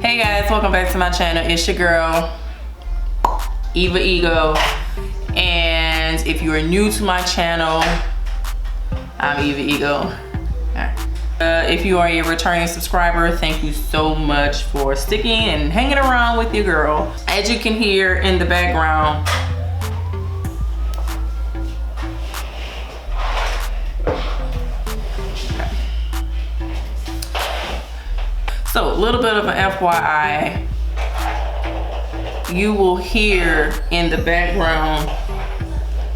Hey guys, welcome back to my channel. It's your girl, Eva Ego. And if you are new to my channel, I'm Eva Ego. If you are a returning subscriber, thank you so much for sticking and hanging around with your girl. As you can hear in the background, so a little bit of an FYI, you will hear in the background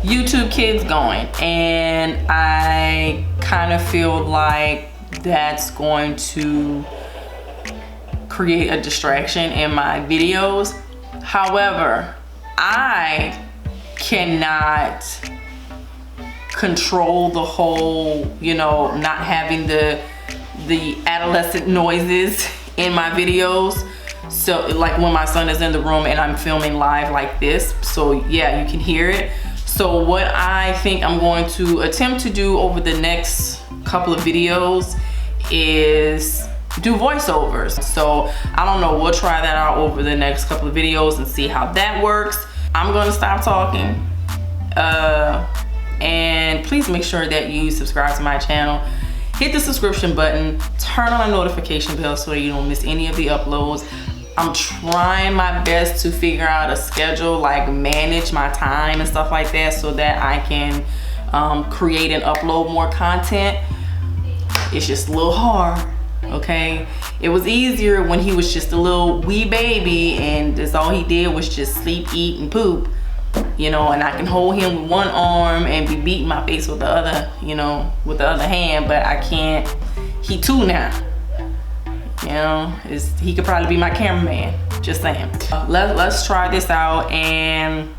YouTube Kids going, and I kind of feel like that's going to create a distraction in my videos. However, I cannot control the whole, not having the adolescent noises in my videos. So like when my son is in the room and I'm filming live like this, so yeah, you can hear it. So what I think I'm going to attempt to do over the next couple of videos is do voiceovers. So I don't know, we'll try that out over the next couple of videos and see how that works. I'm gonna stop talking, and please make sure that you subscribe to my channel. Hit the subscription button, turn on the notification bell so you don't miss any of the uploads. I'm trying my best to figure out a schedule, like manage my time and stuff like that, so that I can create and upload more content. It's just a little hard, okay? It was easier when he was just a little wee baby and that's all he did was just sleep, eat, and poop. And I can hold him with one arm and be beating my face with the other, with the other hand, but I can't. He 2 now. He could probably be my cameraman, just saying. Let's try this out, and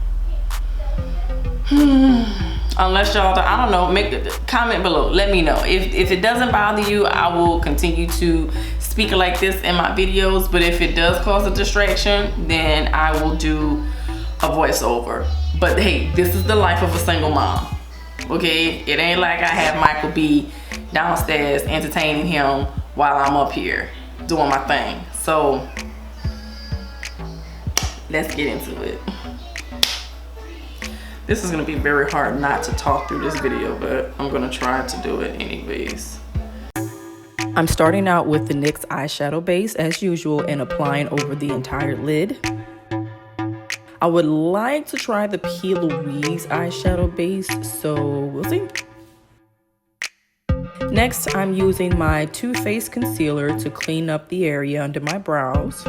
unless y'all, I don't know, comment below, let me know. If it doesn't bother you, I will continue to speak like this in my videos, but if it does cause a distraction, then I will do a voiceover. But hey, this is the life of a single mom, okay? It ain't like I have Michael B downstairs entertaining him while I'm up here doing my thing. So let's get into it. This is gonna be very hard not to talk through this video, but I'm gonna try to do it anyways. I'm starting out with the NYX eyeshadow base as usual and applying over the entire lid. I would like to try the P. Louise eyeshadow base, so we'll see. Next, I'm using my Too Faced concealer to clean up the area under my brows.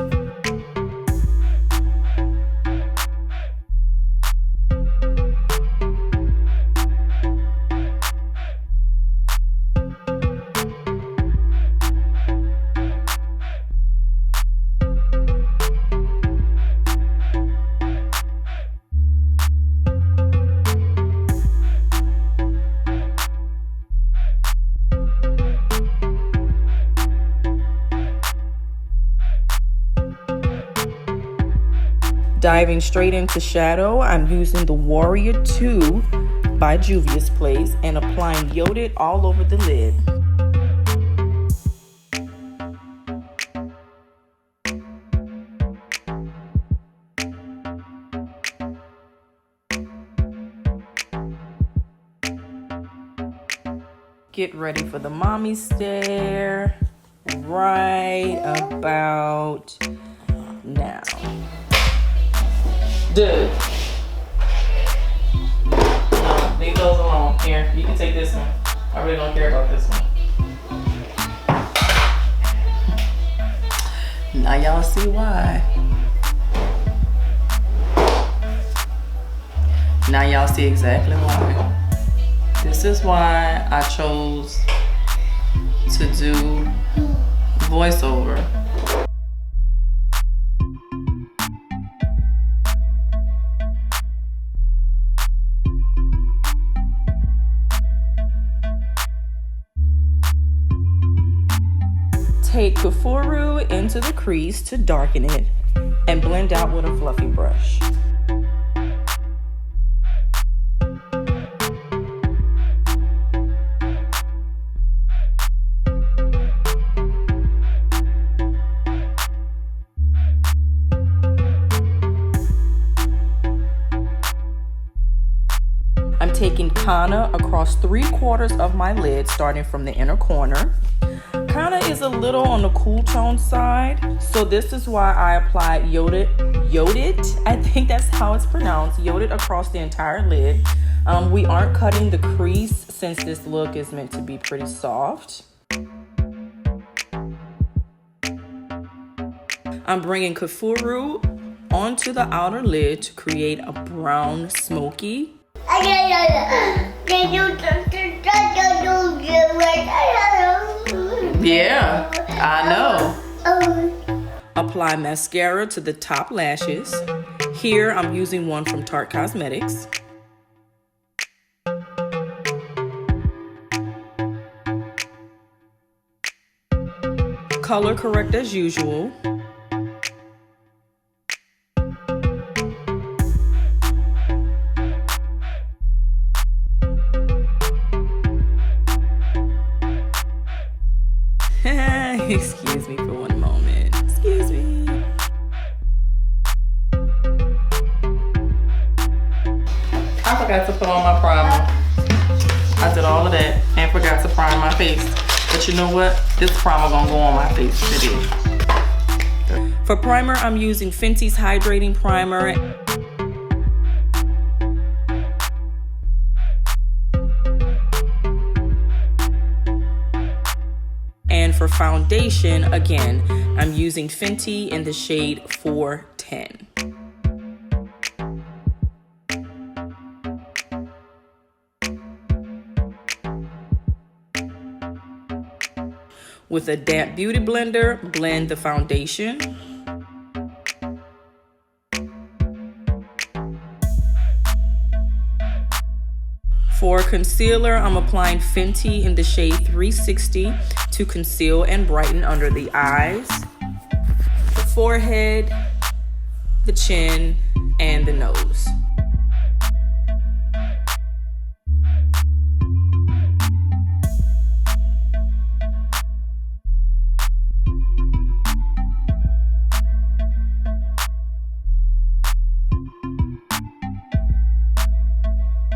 Diving straight into shadow, I'm using the Warrior 2 by Juvia's Place and applying Yoded all over the lid. Get ready for the mommy stare right about now. Dude, leave those alone. Here, you can take this one. I really don't care about this one. Now y'all see why. Now y'all see exactly why. This is why I chose to do voiceover. Take Kafuru into the crease to darken it and blend out with a fluffy brush. taking Kana across 3/4 of my lid, starting from the inner corner. Kana is a little on the cool tone side, so this is why I applied Yoded, I think that's how it's pronounced, Yoded across the entire lid. We aren't cutting the crease since this look is meant to be pretty soft. I'm bringing Kafuru onto the outer lid to create a brown smoky. Yeah, I know. Apply mascara to the top lashes. Here I'm using one from Tarte Cosmetics. Color correct as usual. Excuse me for one moment. Excuse me. I forgot to put on my primer. I did all of that and forgot to prime my face. But you know what? This primer gonna go on my face today. For primer, I'm using Fenty's Hydrating Primer. And for foundation, again, I'm using Fenty in the shade 410. With a damp beauty blender, blend the foundation. For concealer, I'm applying Fenty in the shade 360 to conceal and brighten under the eyes, the forehead, the chin, and the nose.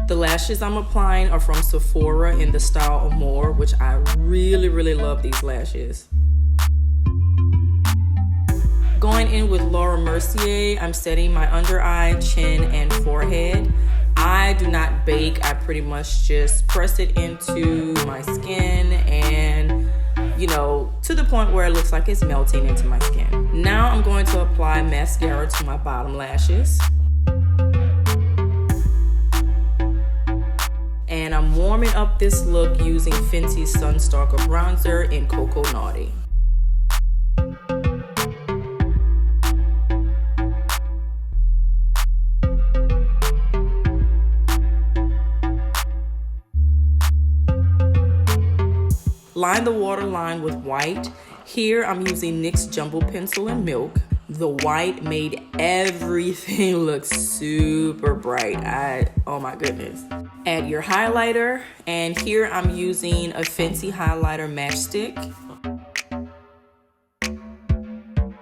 The lashes I'm applying are from Sephora in the style Amour, which I really love these lashes. Going in with Laura Mercier, I'm setting my under eye, chin, and forehead. I do not bake. I pretty much just press it into my skin and, you know, to the point where it looks like it's melting into my skin. Now I'm going to apply mascara to my bottom lashes. And I'm warming up this look using Fenty's Sunstalker Bronzer in Cocoa Naughty. Line the waterline with white. Here I'm using NYX Jumbo Pencil in Milk. The white made everything look super bright. Oh my goodness. Add your highlighter, and here I'm using a Fenty highlighter matchstick.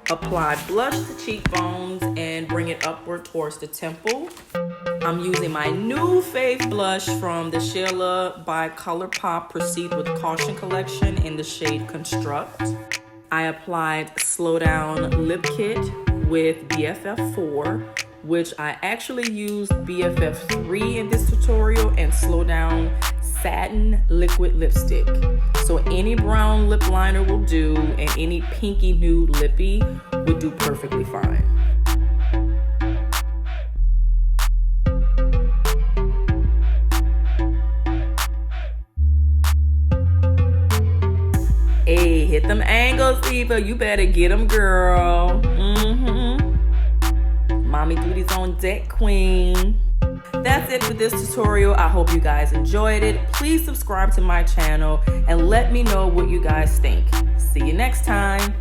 Apply blush to cheekbones and bring it upward towards the temple. I'm using my new fave blush from the Sheila by ColourPop Proceed with Caution collection in the shade Construct. I applied Slow Down Lip Kit with BFF4, which I actually used BFF3 in this tutorial, and Slow Down Satin Liquid Lipstick. So any brown lip liner will do, and any pinky nude lippy would do perfectly fine. Hey, hit them angles, Eva. You better get them, girl. Mommy duties on deck, queen. That's it for this tutorial. I hope you guys enjoyed it. Please subscribe to my channel and let me know what you guys think. See you next time.